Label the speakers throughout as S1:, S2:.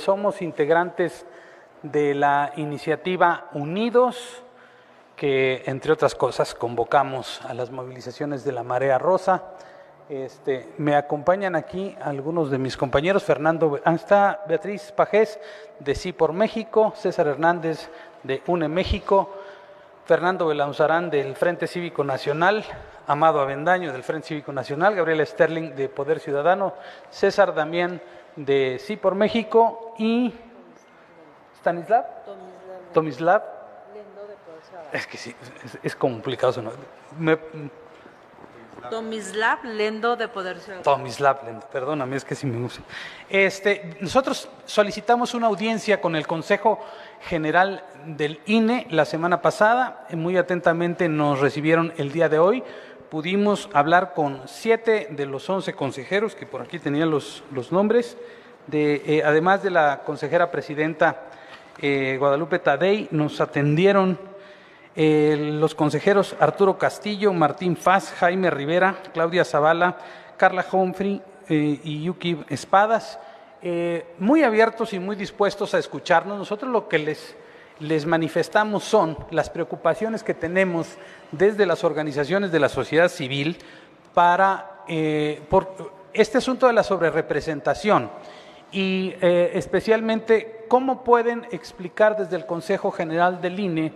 S1: somos integrantes de la iniciativa Unidos, que entre otras cosas convocamos a las movilizaciones de la Marea Rosa. Me acompañan aquí algunos de mis compañeros. Está Beatriz Pajés de Sí por México, César Hernández de UNE México, Fernando Belanzarán del Frente Cívico Nacional, Amado Avendaño del Frente Cívico Nacional, Gabriela Sterling de Poder Ciudadano, César Damián de Sí por México y Stanislav Tomislav. Es que sí, es complicado eso, ¿no?
S2: Tomislav Lendo de Poder Ciudadano.
S1: Tomislav Lendo, perdóname, es que sí me gusta. Nosotros solicitamos una audiencia con el Consejo General del INE la semana pasada, muy atentamente nos recibieron el día de hoy. Pudimos hablar con 7 de los 11 consejeros, que por aquí tenían los nombres, además de la consejera presidenta Guadalupe Tadei. Nos atendieron los consejeros Arturo Castillo, Martín Faz, Jaime Rivera, Claudia Zavala, Carla Humphrey y Yuki Espadas, muy abiertos y muy dispuestos a escucharnos. Nosotros lo que les manifestamos son las preocupaciones que tenemos desde las organizaciones de la sociedad civil por este asunto de la sobrerepresentación y especialmente cómo pueden explicar desde el Consejo General del INE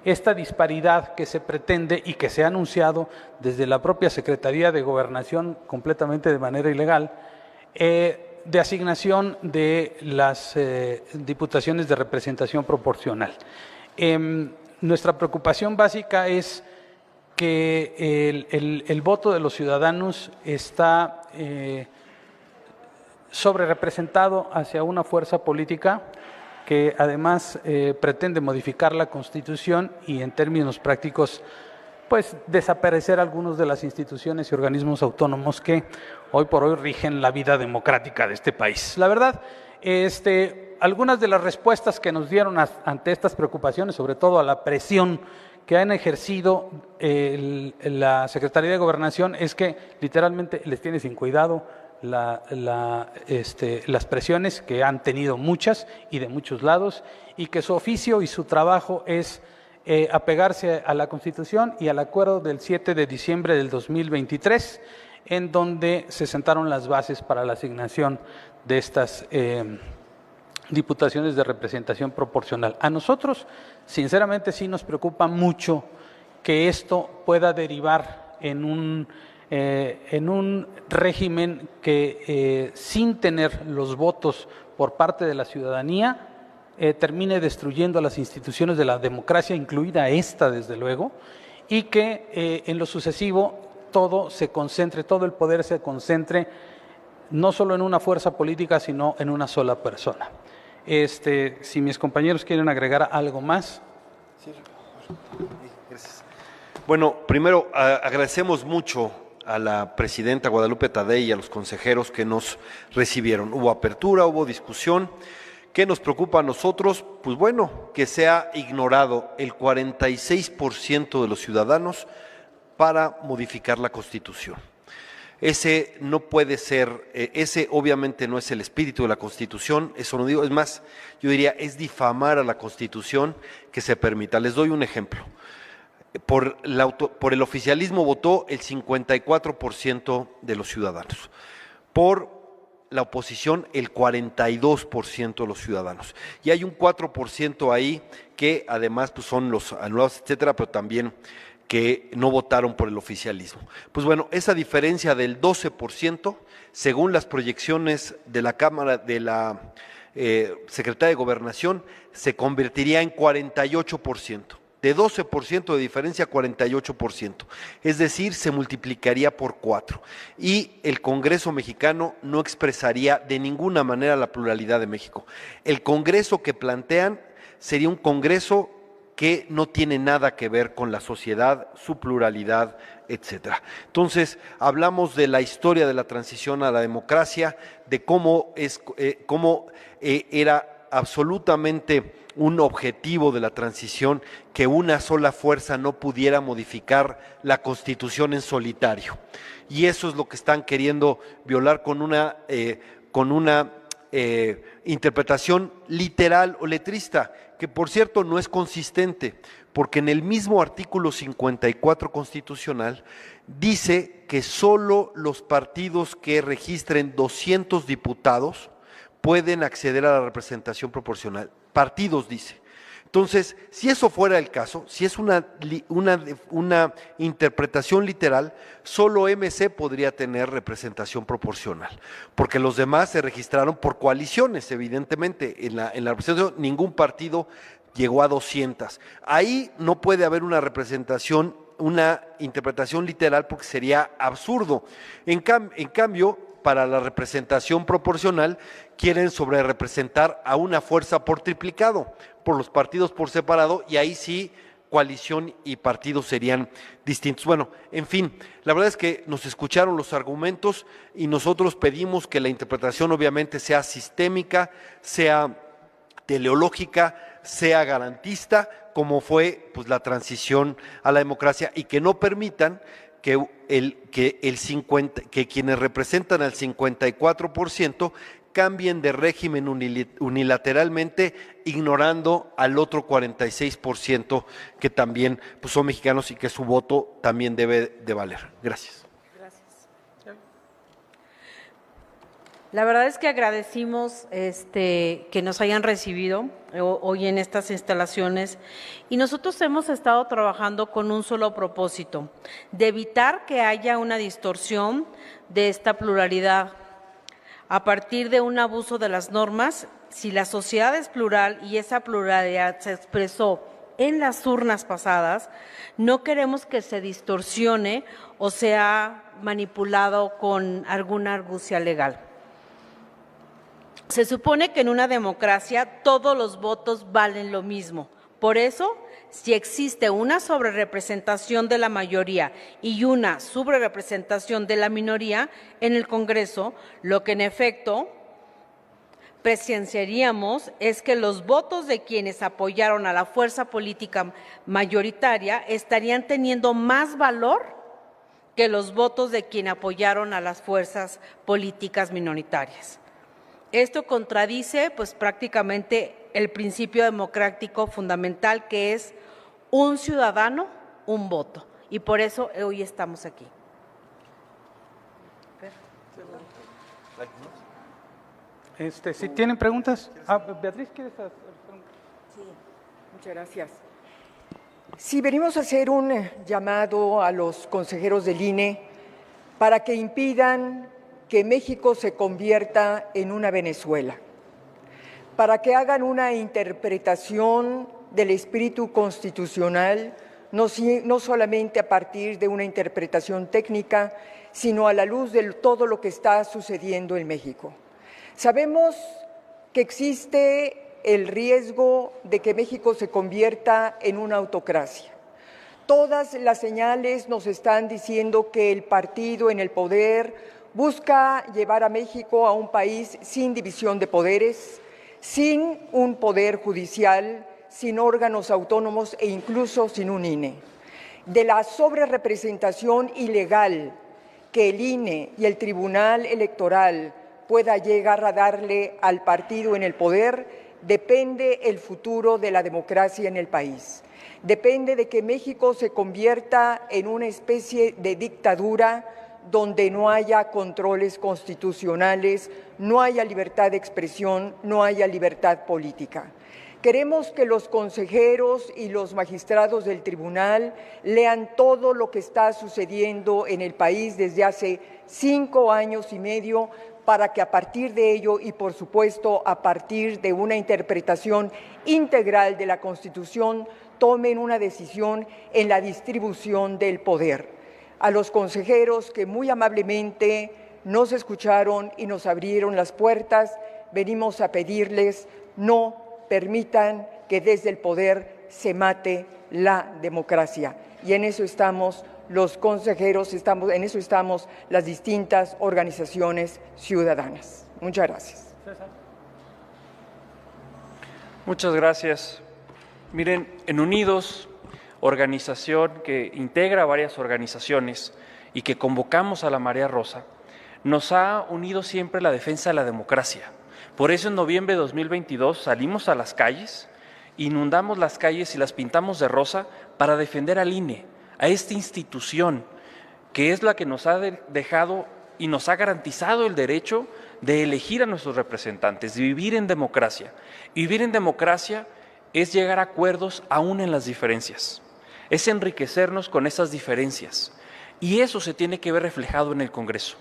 S1: esta disparidad que se pretende y que se ha anunciado desde la propia Secretaría de Gobernación completamente de manera ilegal, de asignación de las diputaciones de representación proporcional. Nuestra preocupación básica es que el voto de los ciudadanos está sobrerepresentado hacia una fuerza política que además pretende modificar la Constitución y en términos prácticos pues desaparecer algunas de las instituciones y organismos autónomos que hoy por hoy rigen la vida democrática de este país. La verdad, algunas de las respuestas que nos dieron ante estas preocupaciones, sobre todo a la presión que han ejercido la Secretaría de Gobernación, es que literalmente les tiene sin cuidado las presiones que han tenido muchas y de muchos lados, y que su oficio y su trabajo es apegarse a la Constitución y al acuerdo del 7 de diciembre del 2023, en donde se sentaron las bases para la asignación de estas diputaciones de representación proporcional. A nosotros, sinceramente, sí nos preocupa mucho que esto pueda derivar en un régimen que sin tener los votos por parte de la ciudadanía termine destruyendo las instituciones de la democracia, incluida esta desde luego, y que en lo sucesivo todo el poder se concentre no solo en una fuerza política, sino en una sola persona. Si mis compañeros quieren agregar algo más.
S3: Sí, gracias. Bueno, primero agradecemos mucho a la presidenta Guadalupe Tadei y a los consejeros que nos recibieron. Hubo apertura, hubo discusión. ¿Qué nos preocupa a nosotros? Pues bueno, que se ha ignorado el 46% de los ciudadanos para modificar la Constitución. Ese no puede ser, ese obviamente no es el espíritu de la Constitución, eso no digo, es más, yo diría, es difamar a la Constitución que se permita. Les doy un ejemplo. Por el oficialismo votó el 54% de los ciudadanos. Por la oposición, el 42% de los ciudadanos. Y hay un 4% ahí que además pues, son los anulados, etcétera, pero también que no votaron por el oficialismo. Pues bueno, esa diferencia del 12%, según las proyecciones de la Cámara de la Secretaría de Gobernación, se convertiría en 48%. De 12% de diferencia a 48%, es decir, se multiplicaría por 4. Y el Congreso mexicano no expresaría de ninguna manera la pluralidad de México. El Congreso que plantean sería un Congreso que no tiene nada que ver con la sociedad, su pluralidad, etcétera. Entonces, hablamos de la historia de la transición a la democracia, de cómo era absolutamente un objetivo de la transición que una sola fuerza no pudiera modificar la Constitución en solitario. Y eso es lo que están queriendo violar con una interpretación literal o letrista, que por cierto no es consistente, porque en el mismo artículo 54 constitucional dice que solo los partidos que registren 200 diputados pueden acceder a la representación proporcional. Partidos, dice. Entonces, si eso fuera el caso, si es una interpretación literal, solo MC podría tener representación proporcional, porque los demás se registraron por coaliciones, evidentemente. En la representación, ningún partido llegó a 200. Ahí no puede haber una representación, una interpretación literal, porque sería absurdo. En cambio, para la representación proporcional, quieren sobrerepresentar a una fuerza por triplicado, por los partidos por separado, y ahí sí coalición y partidos serían distintos. Bueno, en fin, la verdad es que nos escucharon los argumentos y nosotros pedimos que la interpretación obviamente sea sistémica, sea teleológica, sea garantista, como fue pues la transición a la democracia, y que no permitan que quienes representan al 54% cambien de régimen unilateralmente, ignorando al otro 46% que también pues, son mexicanos y que su voto también debe de valer. Gracias.
S2: La verdad es que agradecimos que nos hayan recibido hoy en estas instalaciones, y nosotros hemos estado trabajando con un solo propósito: de evitar que haya una distorsión de esta pluralidad a partir de un abuso de las normas. Si la sociedad es plural y esa pluralidad se expresó en las urnas pasadas, no queremos que se distorsione o sea manipulado con alguna argucia legal. Se supone que en una democracia todos los votos valen lo mismo. Por eso, si existe una sobrerepresentación de la mayoría y una subrerepresentación de la minoría en el Congreso, lo que en efecto presenciaríamos es que los votos de quienes apoyaron a la fuerza política mayoritaria estarían teniendo más valor que los votos de quienes apoyaron a las fuerzas políticas minoritarias. Esto contradice pues prácticamente el principio democrático fundamental, que es un ciudadano, un voto, y por eso hoy estamos aquí.
S1: Si tienen preguntas. Beatriz, ¿quieres hacer preguntas?
S4: Sí, muchas gracias. Sí, venimos a hacer un llamado a los consejeros del INE para que impidan que México se convierta en una Venezuela, para que hagan una interpretación del espíritu constitucional, no solamente a partir de una interpretación técnica, sino a la luz de todo lo que está sucediendo en México. Sabemos que existe el riesgo de que México se convierta en una autocracia. Todas las señales nos están diciendo que el partido en el poder busca llevar a México a un país sin división de poderes, sin un poder judicial, sin órganos autónomos e incluso sin un INE. De la sobrerepresentación ilegal que el INE y el Tribunal Electoral pueda llegar a darle al partido en el poder, depende el futuro de la democracia en el país. Depende de que México se convierta en una especie de dictadura donde no haya controles constitucionales, no haya libertad de expresión, no haya libertad política. Queremos que los consejeros y los magistrados del tribunal lean todo lo que está sucediendo en el país desde hace 5 años y medio, para que a partir de ello y, por supuesto, a partir de una interpretación integral de la Constitución, tomen una decisión en la distribución del poder. A los consejeros que muy amablemente nos escucharon y nos abrieron las puertas, venimos a pedirles: no permitan que desde el poder se mate la democracia. Y en eso estamos los consejeros, en eso estamos las distintas organizaciones ciudadanas. Muchas gracias.
S5: Muchas gracias. Miren, en Unidos, organización que integra varias organizaciones y que convocamos a la Marea Rosa, nos ha unido siempre la defensa de la democracia, Por eso en noviembre de 2022 salimos a las calles, inundamos las calles y las pintamos de rosa para defender al INE, a esta institución que es la que nos ha dejado y nos ha garantizado el derecho de elegir a nuestros representantes, de vivir en democracia. Y vivir en democracia es llegar a acuerdos aún en las diferencias, es enriquecernos con esas diferencias. Y eso se tiene que ver reflejado en el Congreso.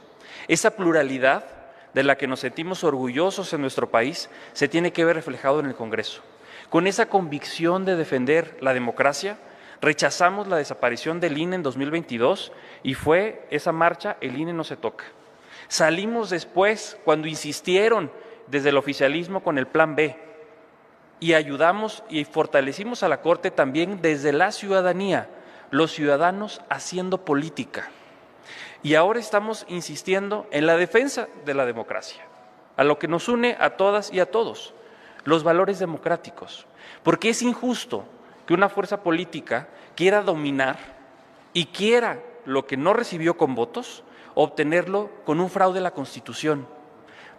S5: Esa pluralidad de la que nos sentimos orgullosos en nuestro país se tiene que ver reflejado en el Congreso. Con esa convicción de defender la democracia, rechazamos la desaparición del INE en 2022 y fue esa marcha, el INE no se toca. Salimos después cuando insistieron desde el oficialismo con el Plan B y ayudamos y fortalecimos a la Corte también desde la ciudadanía, los ciudadanos haciendo política. Y ahora estamos insistiendo en la defensa de la democracia, a lo que nos une a todas y a todos, los valores democráticos, porque es injusto que una fuerza política quiera dominar y quiera lo que no recibió con votos, obtenerlo con un fraude a la Constitución,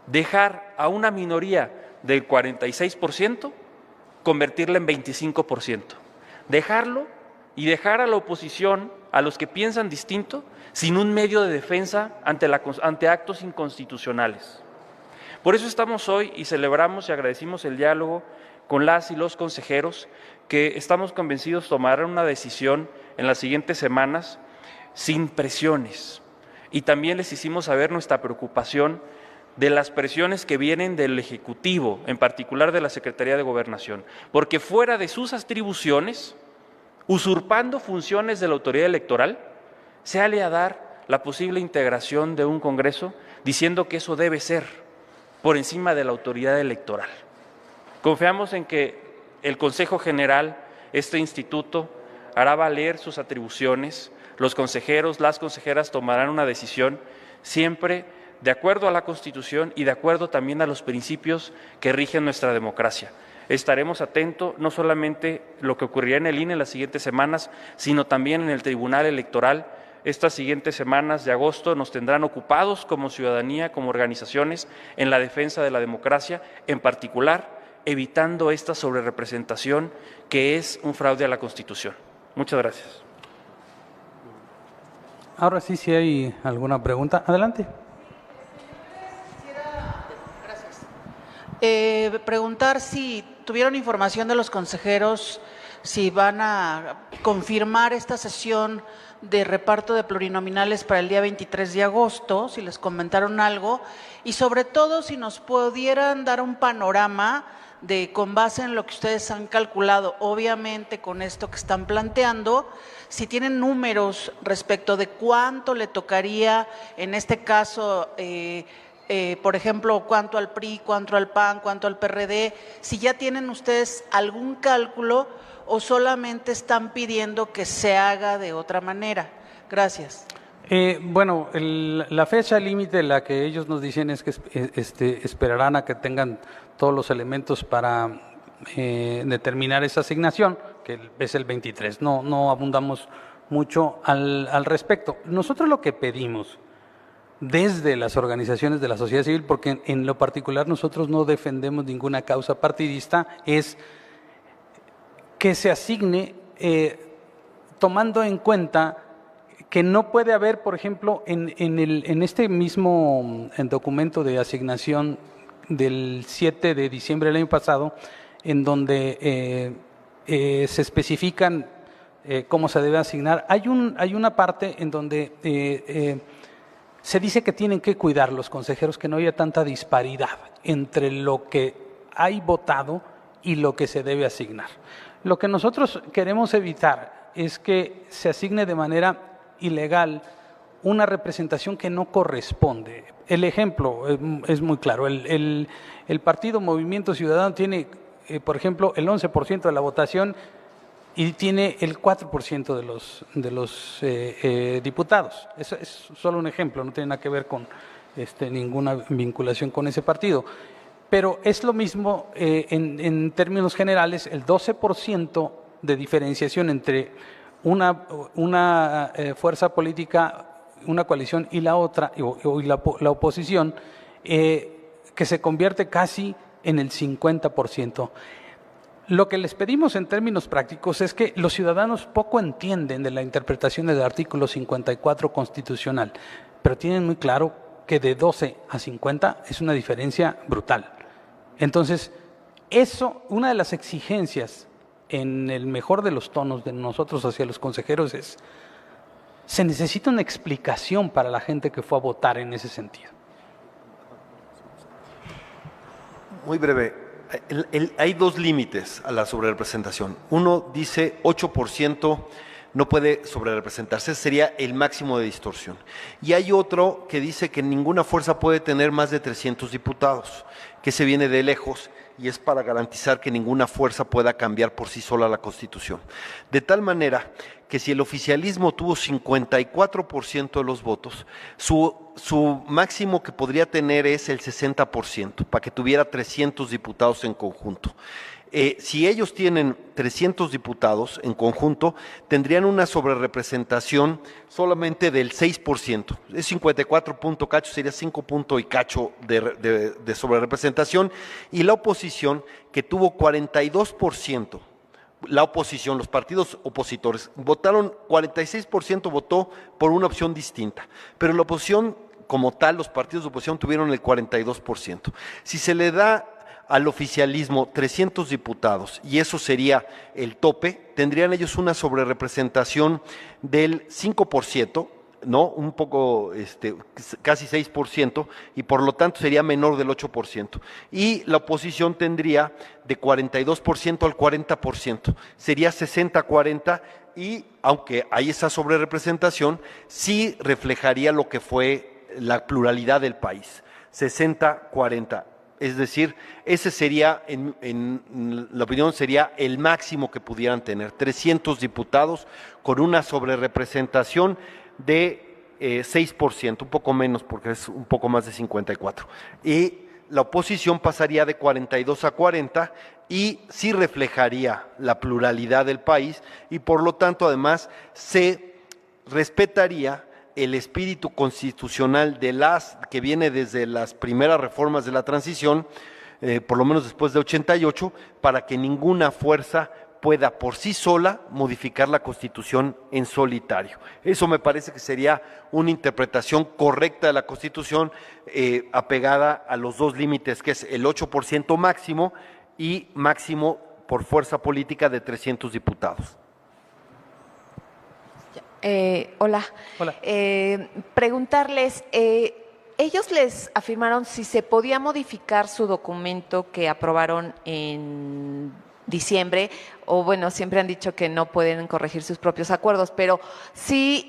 S5: dejar a una minoría del 46%, convertirla en 25%, dejarlo y dejar a la oposición, a los que piensan distinto, sin un medio de defensa ante actos inconstitucionales. Por eso estamos hoy y celebramos y agradecimos el diálogo con las y los consejeros que estamos convencidos tomarán una decisión en las siguientes semanas sin presiones. Y también les hicimos saber nuestra preocupación de las presiones que vienen del Ejecutivo, en particular de la Secretaría de Gobernación, porque fuera de sus atribuciones, usurpando funciones de la autoridad electoral, sale a dar la posible integración de un Congreso diciendo que eso debe ser por encima de la autoridad electoral. Confiamos en que el Consejo General, este instituto, hará valer sus atribuciones, los consejeros, las consejeras tomarán una decisión siempre de acuerdo a la Constitución y de acuerdo también a los principios que rigen nuestra democracia. Estaremos atentos no solamente a lo que ocurrirá en el INE en las siguientes semanas, sino también en el Tribunal Electoral. Estas siguientes semanas de agosto nos tendrán ocupados como ciudadanía, como organizaciones, en la defensa de la democracia, en particular evitando esta sobrerepresentación que es un fraude a la Constitución. Muchas gracias.
S1: Ahora sí, si hay alguna pregunta, adelante.
S6: Preguntar si tuvieron información de los consejeros, si van a confirmar esta sesión de reparto de plurinominales para el día 23 de agosto, si les comentaron algo, y sobre todo si nos pudieran dar un panorama de, con base en lo que ustedes han calculado, obviamente con esto que están planteando, si tienen números respecto de cuánto le tocaría, en este caso, por ejemplo, cuánto al PRI, cuánto al PAN, cuánto al PRD, si ya tienen ustedes algún cálculo o solamente están pidiendo que se haga de otra manera. Gracias.
S1: Bueno, la fecha límite, la que ellos nos dicen es que esperarán a que tengan todos los elementos para determinar esa asignación, que es el 23. No abundamos mucho al respecto. Nosotros lo que pedimos desde las organizaciones de la sociedad civil, porque en lo particular nosotros no defendemos ninguna causa partidista, es que se asigne tomando en cuenta que no puede haber, por ejemplo, en este mismo documento de asignación del 7 de diciembre del año pasado, en donde se especifican cómo se debe asignar, hay una parte en donde se dice que tienen que cuidar los consejeros que no haya tanta disparidad entre lo que hay votado y lo que se debe asignar. Lo que nosotros queremos evitar es que se asigne de manera ilegal una representación que no corresponde. El ejemplo es muy claro. El partido Movimiento Ciudadano tiene, por ejemplo, el 11% de la votación y tiene el 4% de los diputados. Eso es solo un ejemplo, no tiene nada que ver con ninguna vinculación con ese partido. Pero es lo mismo en términos generales, el 12% de diferenciación entre una fuerza política, una coalición y la otra, y la oposición, que se convierte casi en el 50%. Lo que les pedimos en términos prácticos es que los ciudadanos poco entienden de la interpretación del artículo 54 constitucional, pero tienen muy claro que de 12 a 50 es una diferencia brutal. Entonces, eso, una de las exigencias en el mejor de los tonos de nosotros hacia los consejeros es, se necesita una explicación para la gente que fue a votar en ese sentido.
S3: Muy breve. Hay dos límites a la sobrerepresentación. Uno dice 8% no puede sobrerepresentarse, sería el máximo de distorsión. Y hay otro que dice que ninguna fuerza puede tener más de 300 diputados, que se viene de lejos y es para garantizar que ninguna fuerza pueda cambiar por sí sola la Constitución. De tal manera que si el oficialismo tuvo 54% de los votos, su máximo que podría tener es el 60%, para que tuviera 300 diputados en conjunto. Si ellos tienen 300 diputados en conjunto, tendrían una sobrerepresentación solamente del 6%. Es 54 punto cacho, sería 5 punto y cacho de sobrerepresentación. Y la oposición, que tuvo 42%, la oposición, los partidos opositores, votaron, 46% votó por una opción distinta. Pero la oposición, como tal, los partidos de oposición tuvieron el 42%. Si se le da al oficialismo 300 diputados, y eso sería el tope, tendrían ellos una sobrerepresentación del 5%, ¿no? Un poco, casi 6%, y por lo tanto sería menor del 8%. Y la oposición tendría de 42% al 40%, sería 60-40, y aunque hay esa sobrerepresentación, sí reflejaría lo que fue la pluralidad del país, 60-40. Es decir, ese sería, en la opinión, sería el máximo que pudieran tener, 300 diputados con una sobrerepresentación de 6%, un poco menos porque es un poco más de 54. Y la oposición pasaría de 42 a 40 y sí reflejaría la pluralidad del país y por lo tanto además se respetaría el espíritu constitucional de que viene desde las primeras reformas de la transición, por lo menos después de 88, para que ninguna fuerza pueda por sí sola modificar la Constitución en solitario. Eso me parece que sería una interpretación correcta de la Constitución, apegada a los dos límites, que es el 8% máximo y máximo por fuerza política de 300 diputados.
S7: Hola.
S1: Hola.
S7: Preguntarles, ellos les afirmaron si se podía modificar su documento que aprobaron en diciembre, o bueno, siempre han dicho que no pueden corregir sus propios acuerdos, pero sí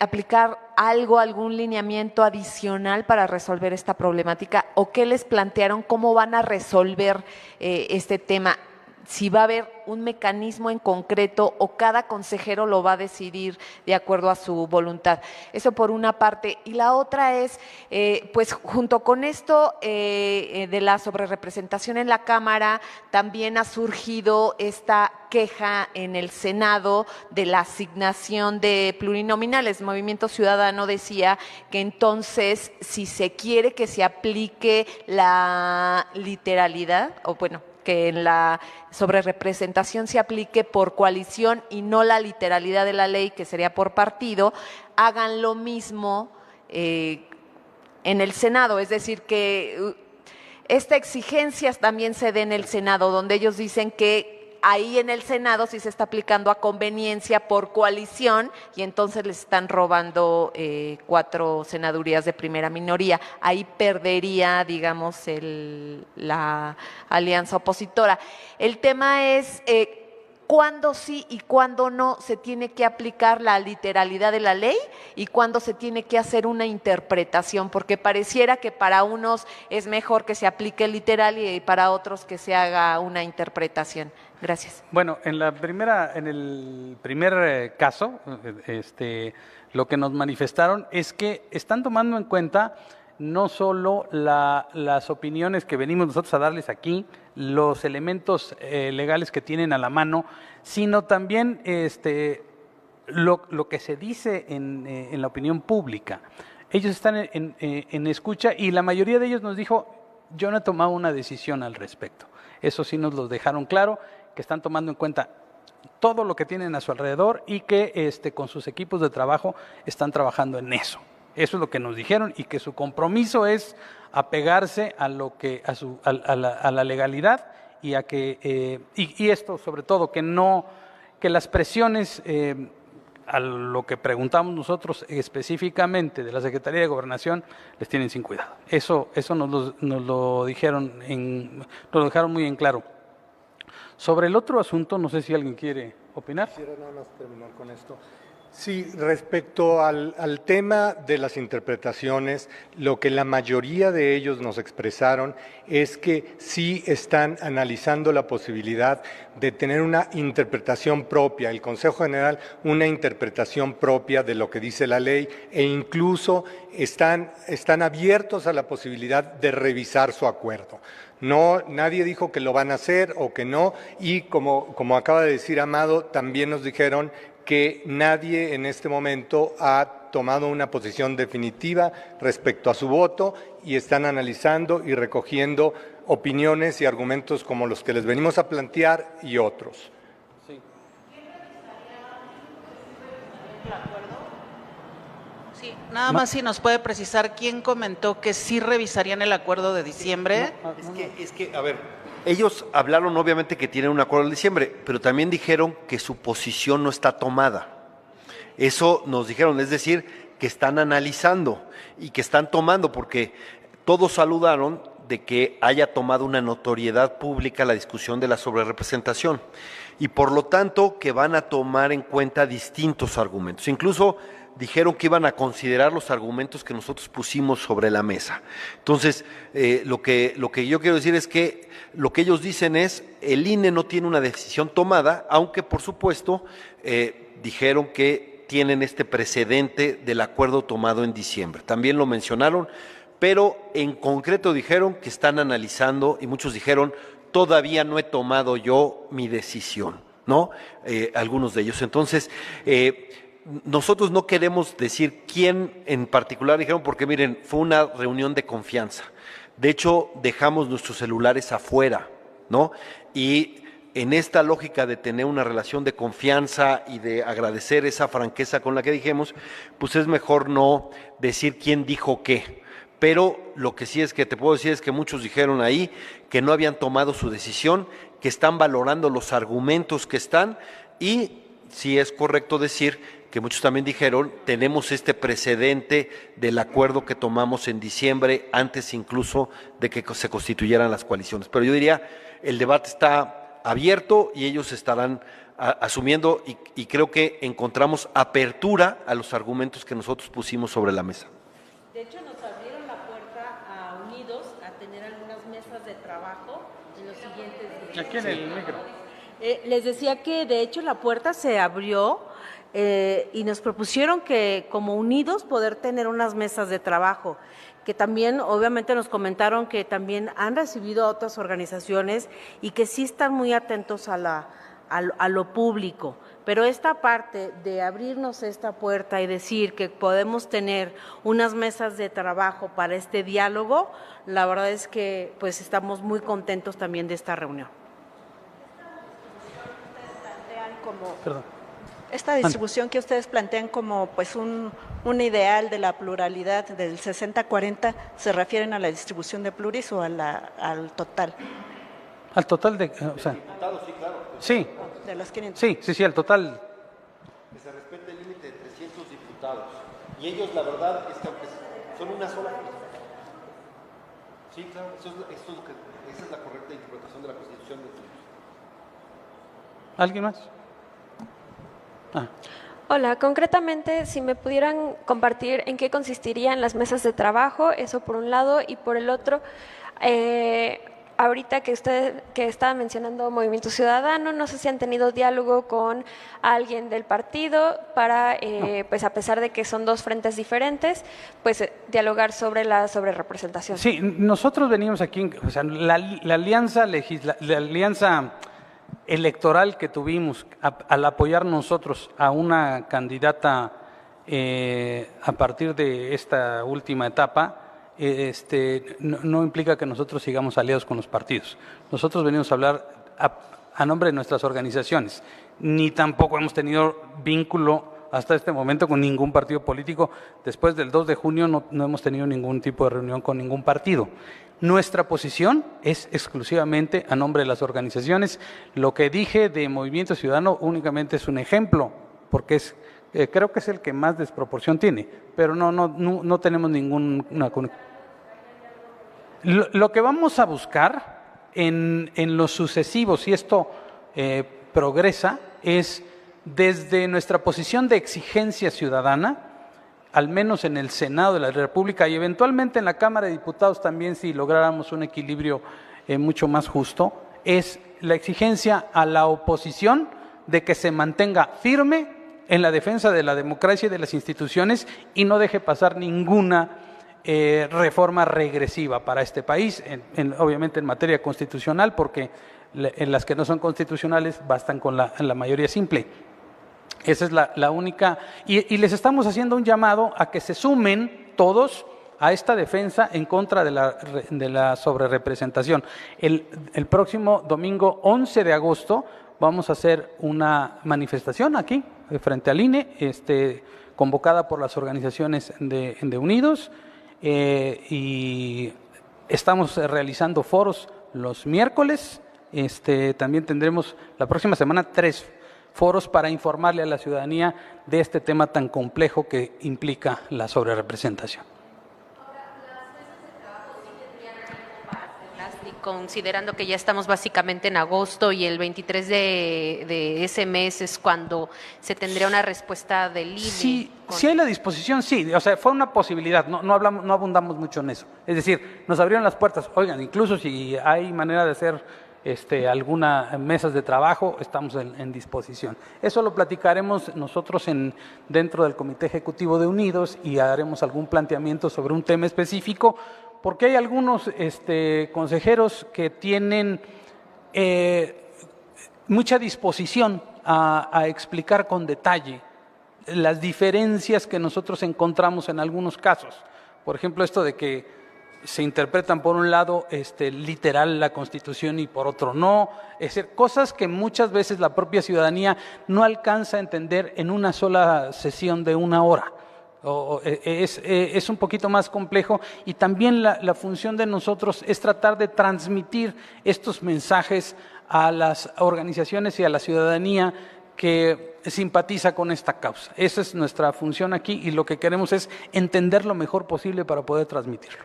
S7: aplicar algún lineamiento adicional para resolver esta problemática, o qué les plantearon, cómo van a resolver este tema. Si va a haber un mecanismo en concreto o cada consejero lo va a decidir de acuerdo a su voluntad. Eso por una parte. Y la otra es, pues junto con esto de la sobrerepresentación en la Cámara, también ha surgido esta queja en el Senado de la asignación de plurinominales. Movimiento Ciudadano decía que entonces, si se quiere que se aplique la literalidad, o bueno, que en la sobrerepresentación se aplique por coalición y no la literalidad de la ley, que sería por partido, hagan lo mismo en el Senado. Es decir, que esta exigencia también se dé en el Senado, donde ellos dicen que ahí en el Senado sí se está aplicando a conveniencia por coalición y entonces les están robando 4 senadurías de primera minoría. Ahí perdería, digamos, la alianza opositora. El tema es cuándo sí y cuándo no se tiene que aplicar la literalidad de la ley y cuándo se tiene que hacer una interpretación, porque pareciera que para unos es mejor que se aplique literal y para otros que se haga una interpretación. Gracias.
S1: Bueno, en el primer caso, lo que nos manifestaron es que están tomando en cuenta no solo las opiniones que venimos nosotros a darles aquí, los elementos legales que tienen a la mano, sino también lo que se dice en la opinión pública. Ellos están en escucha y la mayoría de ellos nos dijo, yo no he tomado una decisión al respecto. Eso sí nos lo dejaron claro, que están tomando en cuenta todo lo que tienen a su alrededor y que con sus equipos de trabajo están trabajando en eso. Eso es lo que nos dijeron y que su compromiso es apegarse a lo que a la legalidad y a que y esto sobre todo que las presiones a lo que preguntamos nosotros específicamente de la Secretaría de Gobernación les tienen sin cuidado. Eso nos lo dijeron nos lo dejaron muy en claro. Sobre el otro asunto, no sé si alguien quiere opinar.
S8: Quisiera nada más terminar con esto. Sí, respecto al tema de las interpretaciones, lo que la mayoría de ellos nos expresaron es que sí están analizando la posibilidad de tener una interpretación propia, el Consejo General una interpretación propia de lo que dice la ley e incluso están abiertos a la posibilidad de revisar su acuerdo. No, nadie dijo que lo van a hacer o que no, y como acaba de decir Amado, también nos dijeron que nadie en este momento ha tomado una posición definitiva respecto a su voto y están analizando y recogiendo opiniones y argumentos como los que les venimos a plantear y otros.
S6: Sí. Sí, nada más si nos puede precisar quién comentó que sí revisarían el acuerdo de diciembre.
S3: Es que, a ver, ellos hablaron obviamente que tienen un acuerdo en diciembre, pero también dijeron que su posición no está tomada. Eso nos dijeron, es decir, que están analizando y que están tomando, porque todos saludaron de que haya tomado una notoriedad pública la discusión de la sobrerepresentación y por lo tanto que van a tomar en cuenta distintos argumentos. Incluso dijeron que iban a considerar los argumentos que nosotros pusimos sobre la mesa. Entonces, lo que yo quiero decir es que lo que ellos dicen es, el INE no tiene una decisión tomada, aunque por supuesto dijeron que tienen este precedente del acuerdo tomado en diciembre. También lo mencionaron, pero en concreto dijeron que están analizando y muchos dijeron, todavía no he tomado yo mi decisión, ¿no? Algunos de ellos. Entonces, nosotros no queremos decir quién en particular dijeron, porque miren, fue una reunión de confianza. De hecho, dejamos nuestros celulares afuera, ¿no? Y en esta lógica de tener una relación de confianza y de agradecer esa franqueza con la que dijimos, pues es mejor no decir quién dijo qué. Pero lo que sí es que te puedo decir es que muchos dijeron ahí que no habían tomado su decisión, que están valorando los argumentos que están y sí es correcto decir que muchos también dijeron, tenemos este precedente del acuerdo que tomamos en diciembre, antes incluso de que se constituyeran las coaliciones. Pero yo diría, el debate está abierto y ellos estarán asumiendo y creo que encontramos apertura a los argumentos que nosotros pusimos sobre la mesa.
S2: De hecho, nos abrieron la puerta a Unidos a tener algunas mesas de trabajo en los siguientes días.
S1: Aquí en el micro.
S2: Les decía que de hecho la puerta se abrió y nos propusieron que como Unidos poder tener unas mesas de trabajo, que también obviamente nos comentaron que también han recibido a otras organizaciones y que sí están muy atentos a lo público. Pero esta parte de abrirnos esta puerta y decir que podemos tener unas mesas de trabajo para este diálogo, la verdad es que pues estamos muy contentos también de esta reunión.
S9: Esta distribución que ustedes plantean como pues un ideal de la pluralidad del 60-40, ¿se refieren a la distribución de pluris o al total?
S1: Al total de, o sea,
S3: Sí, claro.
S1: Sí.
S9: De los 500.
S1: Sí, al total.
S3: Que se respete el límite de 300 diputados. Y ellos, la verdad, es que aunque son una sola. Sí, claro, esa es la correcta interpretación de la Constitución.
S1: ¿Alguien más?
S10: Hola, concretamente, si me pudieran compartir en qué consistirían las mesas de trabajo, eso por un lado, y por el otro, ahorita que estaba mencionando Movimiento Ciudadano, no sé si han tenido diálogo con alguien del partido para, pues a pesar de que son dos frentes diferentes, pues dialogar sobre la sobrerepresentación.
S1: Sí, nosotros venimos aquí, o sea, la alianza electoral que tuvimos al apoyar nosotros a una candidata a partir de esta última etapa, no implica que nosotros sigamos aliados con los partidos. Nosotros venimos a hablar a nombre de nuestras organizaciones, ni tampoco hemos tenido vínculo hasta este momento con ningún partido político. Después del 2 de junio no hemos tenido ningún tipo de reunión con ningún partido. Nuestra posición es exclusivamente a nombre de las organizaciones. Lo que dije de Movimiento Ciudadano únicamente es un ejemplo, porque creo que es el que más desproporción tiene, pero no tenemos ninguna conexión. Lo que vamos a buscar en los sucesivos, si esto progresa, es desde nuestra posición de exigencia ciudadana, al menos en el Senado de la República y eventualmente en la Cámara de Diputados también, si lográramos un equilibrio mucho más justo, es la exigencia a la oposición de que se mantenga firme en la defensa de la democracia y de las instituciones y no deje pasar ninguna reforma regresiva para este país, obviamente en materia constitucional, porque en las que no son constitucionales bastan con la mayoría simple. Esa es la única, y les estamos haciendo un llamado a que se sumen todos a esta defensa en contra de la sobrerepresentación. El próximo domingo 11 de agosto vamos a hacer una manifestación aquí, frente al INE, convocada por las organizaciones de Unidos, y estamos realizando foros los miércoles. También tendremos la próxima semana 3 foros para informarle a la ciudadanía de este tema tan complejo que implica la sobrerepresentación.
S11: Considerando que ya estamos básicamente en agosto y el 23 de ese mes es cuando se tendría una respuesta del INE.
S1: Sí, sí hay la disposición, sí, o sea, fue una posibilidad, no abundamos mucho en eso. Es decir, nos abrieron las puertas, oigan, incluso si hay manera de hacer algunas mesas de trabajo, estamos en disposición. Eso lo platicaremos nosotros dentro del Comité Ejecutivo de Unidos y haremos algún planteamiento sobre un tema específico, porque hay algunos consejeros que tienen mucha disposición a explicar con detalle las diferencias que nosotros encontramos en algunos casos. Por ejemplo, esto de que se interpretan por un lado literal la Constitución y por otro no, es decir, cosas que muchas veces la propia ciudadanía no alcanza a entender en una sola sesión de 1 hora. Es un poquito más complejo y también la función de nosotros es tratar de transmitir estos mensajes a las organizaciones y a la ciudadanía que simpatiza con esta causa. Esa es nuestra función aquí y lo que queremos es entender lo mejor posible para poder transmitirlo.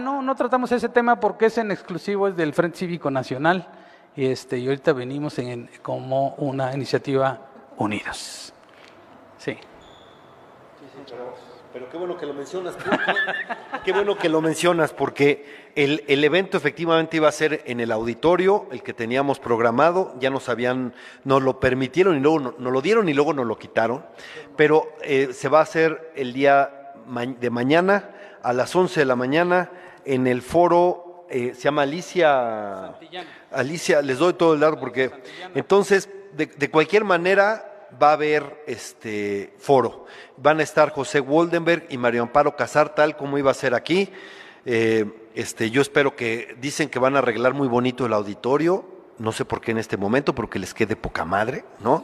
S1: No tratamos ese tema porque es en exclusivo, es del Frente Cívico Nacional, y ahorita venimos como una iniciativa Unidos. Sí.
S3: Pero qué bueno que lo mencionas, qué bueno que lo mencionas, porque el evento efectivamente iba a ser en el auditorio, el que teníamos programado, ya nos lo permitieron y luego nos lo dieron y luego nos lo quitaron, pero se va a hacer el día de mañana a las 11 de la mañana en el foro, se llama Alicia Santillana. Alicia, les doy todo el dato porque entonces de cualquier manera va a haber foro. Van a estar José Woldenberg y Mario Amparo Casar, tal como iba a ser aquí. Yo espero dicen que van a arreglar muy bonito el auditorio, no sé por qué en este momento, pero que les quede poca madre, ¿no?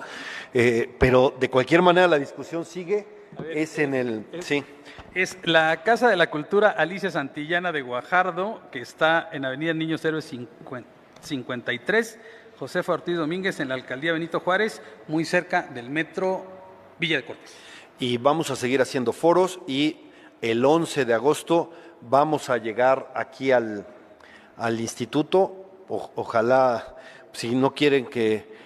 S3: Pero de cualquier manera la discusión sigue, sí.
S1: Es la Casa de la Cultura Alicia Santillana de Guajardo, que está en Avenida Niños Héroes 53, Josefa Ortiz Domínguez, en la Alcaldía Benito Juárez, muy cerca del Metro Villa de Cortés.
S3: Y vamos a seguir haciendo foros y el 11 de agosto vamos a llegar aquí al instituto. Ojalá, si no quieren que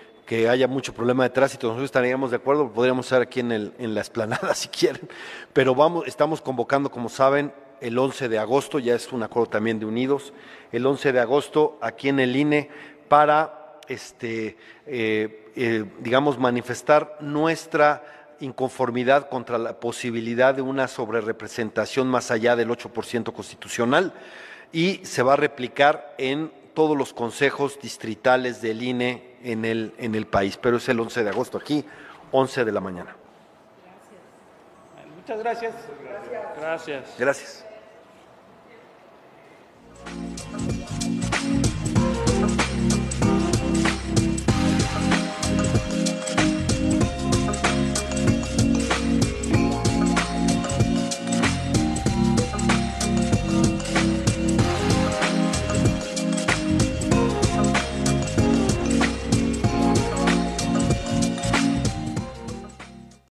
S3: haya mucho problema de tránsito, nosotros estaríamos de acuerdo, podríamos estar aquí en la explanada si quieren, pero estamos convocando, como saben, el 11 de agosto, ya es un acuerdo también de Unidos, el 11 de agosto aquí en el INE para, digamos, manifestar nuestra inconformidad contra la posibilidad de una sobrerepresentación más allá del 8% constitucional, y se va a replicar en todos los consejos distritales del INE en el país, pero es el 11 de agosto aquí, 11 de la mañana.
S1: Muchas gracias.
S5: Gracias.
S3: Gracias.